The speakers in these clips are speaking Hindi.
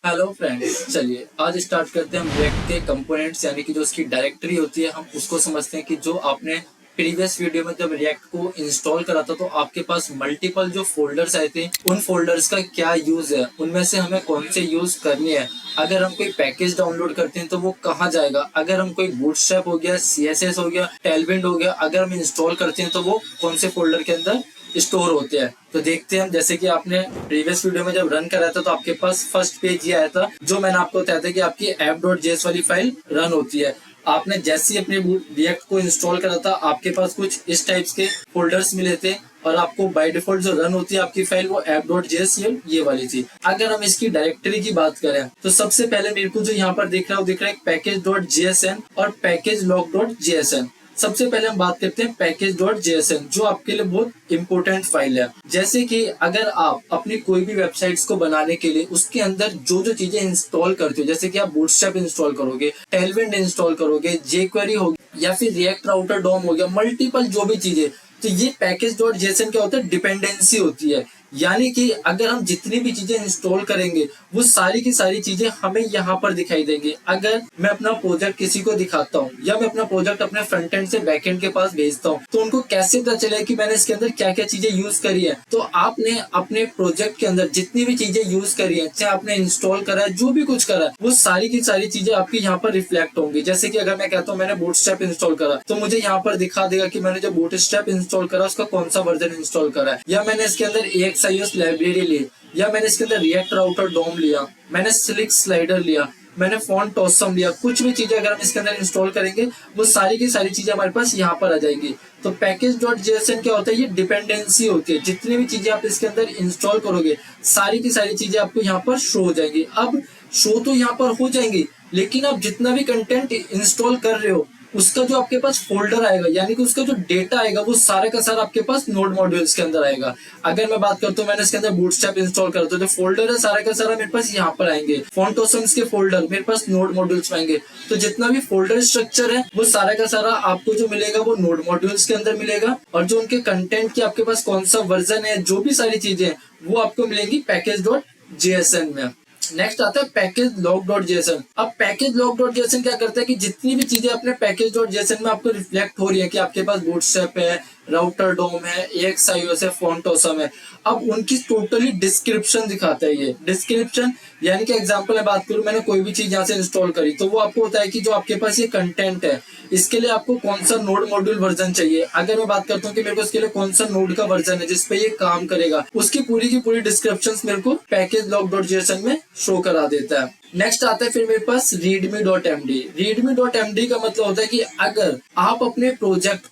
हेलो फ्रेंड्स, चलिए आज स्टार्ट करते हैं हम रिएक्ट के कंपोनेंट्स यानी कि जो उसकी डायरेक्टरी होती है हम उसको समझते हैं कि जो आपने प्रीवियस वीडियो में जब रिएक्ट को इंस्टॉल करा था तो आपके पास मल्टीपल जो फोल्डर्स आए थे उन फोल्डर्स का क्या यूज है, उनमें से हमें कौन से यूज करनी है। अगर हम कोई पैकेज डाउनलोड करते हैं तो वो कहाँ जाएगा, अगर हम कोई बूटस्ट्रैप हो गया, सीएसएस हो गया, टेलविंड हो गया, अगर हम इंस्टॉल करते हैं तो वो कौन से फोल्डर के अंदर स्टोर होते हैं। तो देखते हैं हम, जैसे कि आपने प्रीवियस वीडियो में जब रन कराया था तो आपके पास फर्स्ट पेज ये आया था जो मैंने आपको बताया था कि आपकी app.js वाली फाइल रन होती है। आपने जैसे ही अपने रिएक्ट को इंस्टॉल करा था आपके पास कुछ इस टाइप्स के फोल्डर्स मिले थे और आपको बाय डिफॉल्ट जो रन होती है आपकी फाइल वो app.js ये वाली थी। अगर हम इसकी डायरेक्टरी की बात करें तो सबसे पहले मेरे को जो यहाँ पर दिख रहा है वो दिख रहा है package.jsn और packagelog.jsn। सबसे पहले हम बात करते हैं package.jsn जो आपके लिए बहुत इंपॉर्टेंट फाइल है। जैसे कि अगर आप अपनी कोई भी वेबसाइट्स को बनाने के लिए उसके अंदर जो जो चीजें इंस्टॉल करते हो, जैसे कि आप बूटस्ट्रैप इंस्टॉल करोगे, टेलविंड इंस्टॉल करोगे, जेक्वेरी होगी या फिर रिएक्ट राउटर डॉम हो गया, मल्टीपल जो भी चीजें, तो ये package.json क्या होता है, डिपेंडेंसी होती है। यानी कि अगर हम जितनी भी चीजें इंस्टॉल करेंगे वो सारी की सारी चीजें हमें यहाँ पर दिखाई देंगी। अगर मैं अपना प्रोजेक्ट किसी को दिखाता हूँ या मैं अपना प्रोजेक्ट अपने फ्रंट एंड से बैक एंड के पास भेजता हूँ तो उनको कैसे पता चलेगा कि मैंने इसके अंदर क्या क्या चीजें यूज करी है। तो आपने अपने प्रोजेक्ट के अंदर जितनी भी चीजें यूज करी है, चाहे आपने इंस्टॉल करा है, जो भी कुछ करा है, वो सारी की सारी चीजें आपकी यहाँ पर रिफ्लेक्ट होंगी। जैसे कि अगर मैं कहता हूँ मैंने बूटस्ट्रैप इंस्टॉल करा तो मुझे यहाँ पर दिखा देगा कि मैंने जो बूटस्ट्रैप इंस्टॉल करा उसका कौन सा वर्जन इंस्टॉल करा है, या मैंने इसके अंदर AXIOS लाइब्रेरी ली, या मैंने इसके अंदर रिएक्ट राउटर डॉम लिया, मैंने स्लिक स्लाइडर लिया, मैंने फॉन्ट ऑसम लिया। कुछ भी चीजें अगर हम इसके अंदर इंस्टॉल करेंगे वो सारी की सारी चीजें हमारे पास यहाँ पर आ जाएंगी। तो package.jsn क्या होता है, ये डिपेंडेंसी होती है। जितनी भी चीजें आप इसके अंदर इंस्टॉल करोगे सारी की सारी चीजें आपको यहाँ पर शो हो जाएंगी। अब शो तो यहाँ पर हो जाएंगी, लेकिन आप जितना भी कंटेंट इंस्टॉल कर रहे हो उसका जो आपके पास फोल्डर आएगा यानी कि उसका जो डेटा आएगा वो सारा का सारा आपके पास नोड मॉड्यूल्स के अंदर आएगा। अगर मैं बात करता हूँ मैंने इसके अंदर बूटस्ट्रैप इंस्टॉल करता हूँ, जो फोल्डर है सारा का सारा मेरे पास यहाँ पर आएंगे। फॉन्ट ऑसम्स के फोल्डर मेरे पास नोड मॉड्यूल्स में आएंगे। तो जितना भी फोल्डर स्ट्रक्चर है वो सारा का सारा आपको जो मिलेगा वो नोड मॉड्यूल्स के अंदर मिलेगा, और जो उनके कंटेंट की आपके पास कौन सा वर्जन है, जो भी सारी चीजें वो आपको मिलेंगी package.jsn में। नेक्स्ट आता है packagelog.json। अब packagelog.json क्या करता है कि जितनी भी चीजें अपने package.json में आपको रिफ्लेक्ट हो रही है कि आपके पास बूटस्ट्रैप है, राउटर डोम है, AXIOS है, फॉन्ट ऑसम है, अब उनकी टोटली डिस्क्रिप्शन दिखाता है। ये डिस्क्रिप्शन यानी कि एग्जांपल मैं बात करूं, मैंने कोई भी चीज यहाँ से इंस्टॉल करी तो वो आपको होता है कि जो आपके पास ये कंटेंट है इसके लिए आपको कौन सा नोड मॉड्यूल वर्जन चाहिए। अगर मैं बात करता हूँ कि मेरे को इसके लिए कौन सा नोड का वर्जन है जिसपे ये काम करेगा, उसकी पूरी की पूरी डिस्क्रिप्शन मेरे को packagelog.json में शो करा देता है। नेक्स्ट आता है फिर मेरे पास readme.md। readme.md का मतलब होता है कि अगर आप अपने प्रोजेक्ट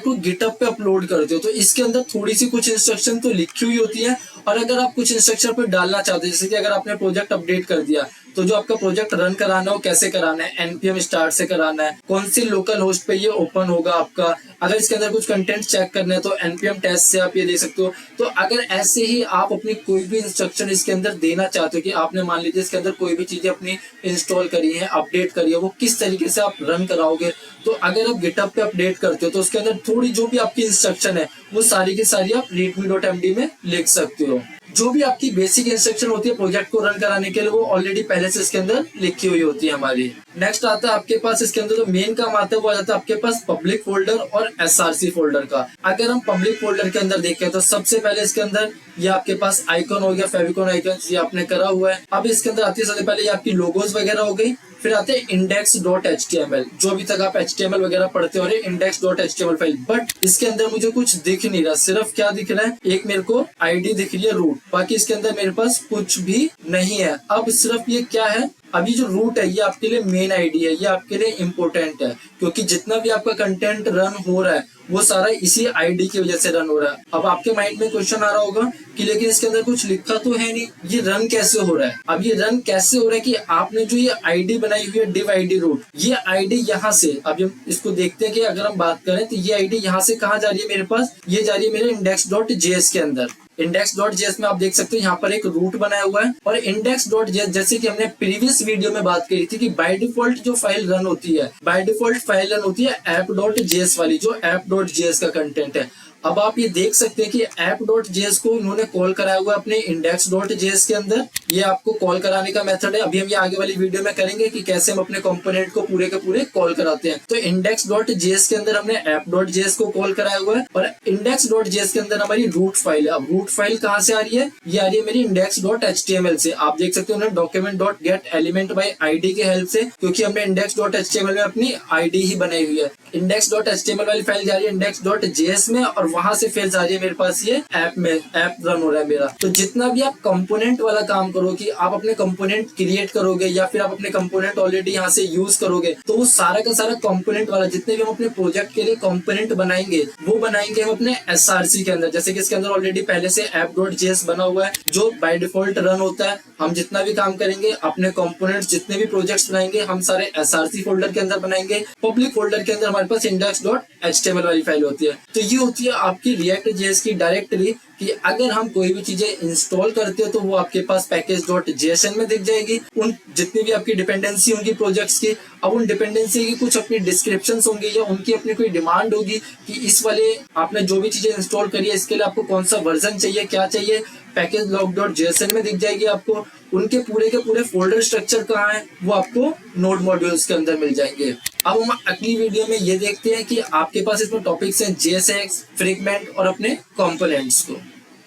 को गिटहब पे अपलोड करते हो तो इसके अंदर थोड़ी सी कुछ इंस्ट्रक्शन तो लिखी हुई होती है, और अगर आप कुछ इंस्ट्रक्शन पर डालना चाहते हो, जैसे कि अगर आपने प्रोजेक्ट अपडेट कर दिया तो जो आपका प्रोजेक्ट रन कराना है वो कैसे कराना है, npm स्टार्ट से कराना है, कौन सी लोकल होस्ट पे ये ओपन होगा आपका, अगर इसके अंदर कुछ कंटेंट चेक करना है तो npm टेस्ट से आप ये दे सकते हो। तो अगर ऐसे ही आप अपनी कोई भी इंस्ट्रक्शन इसके अंदर देना चाहते हो कि आपने मान लीजिए इसके अंदर कोई भी चीजें अपनी इंस्टॉल करी है, अपडेट करी है, वो किस तरीके से आप रन कराओगे, तो अगर आप गिटहब पे अपडेट करते हो तो उसके अंदर थोड़ी जो भी आपकी इंस्ट्रक्शन है वो सारी की सारी आप readme.md में लिख सकते हो। जो भी आपकी बेसिक इंस्ट्रक्शन होती है प्रोजेक्ट को रन कराने के लिए वो ऑलरेडी पहले से इसके अंदर लिखी हुई होती है हमारी। नेक्स्ट आता है आपके पास इसके अंदर जो मेन काम आता है वो आ जाता है आपके पास पब्लिक फोल्डर और SRC फोल्डर का। अगर हम पब्लिक फोल्डर के अंदर देखें तो सबसे पहले इसके अंदर ये आपके पास आइकॉन हो गया, फेविकॉन आइकन, ये आपने करा हुआ है। अब इसके अंदर आती है सबसे पहले ये आपकी लोगोज वगैरह हो गई, फिर आते हैं index.html। जो अभी तक आप HTML वगैरह पढ़ते हो रहे index.html फाइल, बट इसके अंदर मुझे कुछ दिख नहीं रहा। सिर्फ क्या दिख रहा है, एक मेरे को आईडी दिख रही है रूट, बाकी इसके अंदर मेरे पास कुछ भी नहीं है। अब सिर्फ ये क्या है, अभी जो रूट है ये आपके लिए मेन आईडी है, ये आपके लिए इंपॉर्टेंट है क्योंकि जितना भी आपका कंटेंट रन हो रहा है वो सारा इसी आईडी की वजह से रन हो रहा है। अब आपके माइंड में क्वेश्चन आ रहा होगा कि लेकिन इसके अंदर कुछ लिखा तो है नहीं, ये रन कैसे हो रहा है। अब ये रन कैसे हो रहा है कि आपने जो ये आईडी बनाई हुई है div id रूट, ये आईडी यहाँ से, अब हम इसको देखते हैं कि अगर हम बात करें तो ये आईडी यहाँ से कहाँ जा रही है मेरे पास, ये जा रही है मेरे index.js के अंदर। index.js में आप देख सकते हो यहाँ पर एक रूट बनाया हुआ है, और index.js जैसे कि हमने प्रीवियस वीडियो में बात करी थी कि बाय डिफॉल्ट जो फाइल रन होती है, बाय डिफॉल्ट फाइल रन होती है app.js वाली, जो app.js का कंटेंट है। अब आप ये देख सकते हैं कि app.js को उन्होंने कॉल कराया हुआ है अपने index.js के अंदर। ये आपको कॉल कराने का मेथड है। अभी हम ये आगे वाली वीडियो में करेंगे कि कैसे हम अपने कंपोनेंट को पूरे के पूरे कॉल कराते हैं। तो index.js के अंदर हमने app.js को कॉल कराया हुआ है और index.js के अंदर हमारी रूट फाइल है। अब रूट फाइल कहाँ से आ रही है? ये आ रही है मेरी index.html से। आप देख सकते हो document.getElementById के हेल्प से, क्योंकि हमने index.html में अपनी आईडी ही बनाई हुई है। index.html वाली फाइल जा रही है index.js में और वहां से फिर जा रही है मेरे पास ये ऐप में, ऐप रन हो रहा है मेरा। तो जितना भी आप कंपोनेंट वाला काम करो कि आप अपने कंपोनेंट क्रिएट करोगे या फिर आप अपने कंपोनेंट ऑलरेडी यहाँ से यूज करोगे, तो वो सारा का सारा कंपोनेंट वाला जितने भी हम अपने प्रोजेक्ट के लिए कंपोनेंट बनाएंगे वो बनाएंगे हम अपने एसआरसी के अंदर। जैसे कि इसके अंदर ऑलरेडी पहले से app.js बना हुआ है जो बाय डिफॉल्ट रन होता है। हम जितना भी काम करेंगे अपने कंपोनेंट्स जितने भी प्रोजेक्ट्स बनाएंगे हम सारे एसआरसी फोल्डर के अंदर बनाएंगे। पब्लिक फोल्डर के अंदर हमारे पास index.html वाली फाइल होती है। तो ये होती है आपकी React.js की डायरेक्टरी कि अगर हम कोई भी चीजें इंस्टॉल करते हो तो वो आपके पास package.json में दिख जाएगी। उन जितनी भी आपकी डिपेंडेंसी होंगी प्रोजेक्ट्स की, अब उन डिपेंडेंसी की कुछ अपनी डिस्क्रिप्शंस होंगी या उनकी अपनी कोई डिमांड होगी कि इस वाले आपने जो भी चीजें इंस्टॉल करी है इसके लिए आपको कौन सा वर्जन चाहिए, क्या चाहिए, पैकेज log.json में दिख जाएगी आपको। उनके पूरे के पूरे फोल्डर स्ट्रक्चर कहाँ है वो आपको नोड मॉड्यूल्स के अंदर मिल जाएंगे। अब हम अगली वीडियो में ये देखते हैं कि आपके पास इसमें टॉपिक्स हैं JSX, फ्रेगमेंट और अपने कंपोनेंट्स को।